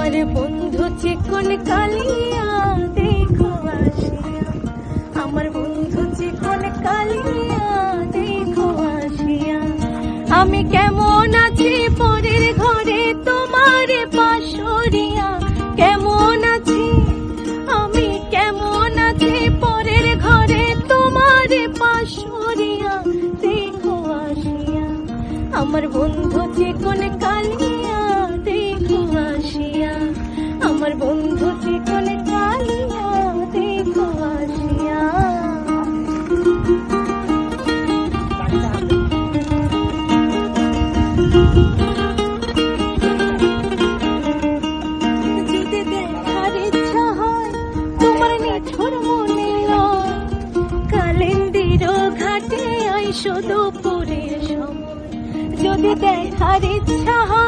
আমার বন্ধু চিকন কালিয়া দেখো আসিয়া, আমার বন্ধু চিকন কালিয়া দেখো আসিয়া। আমি কেমন আছি পরের ঘরে তোমার পাশরিয়া, কেমন আছি আমি কেমন আছি পরের ঘরে তোমার পাশরিয়া দেখো আসিয়া। আমার বন্ধু চিকন কালিয়া দেখো আসিয়া, আমার বন্ধু চিকন কালিয়া দেখো আসিয়া। যদি দেখার ইচ্ছা হয় তোমার নিঠুর মনে লয়, কালিন্দির ঘাটে আইসো দুপুরের সময়। যদি দেখার ইচ্ছা হয়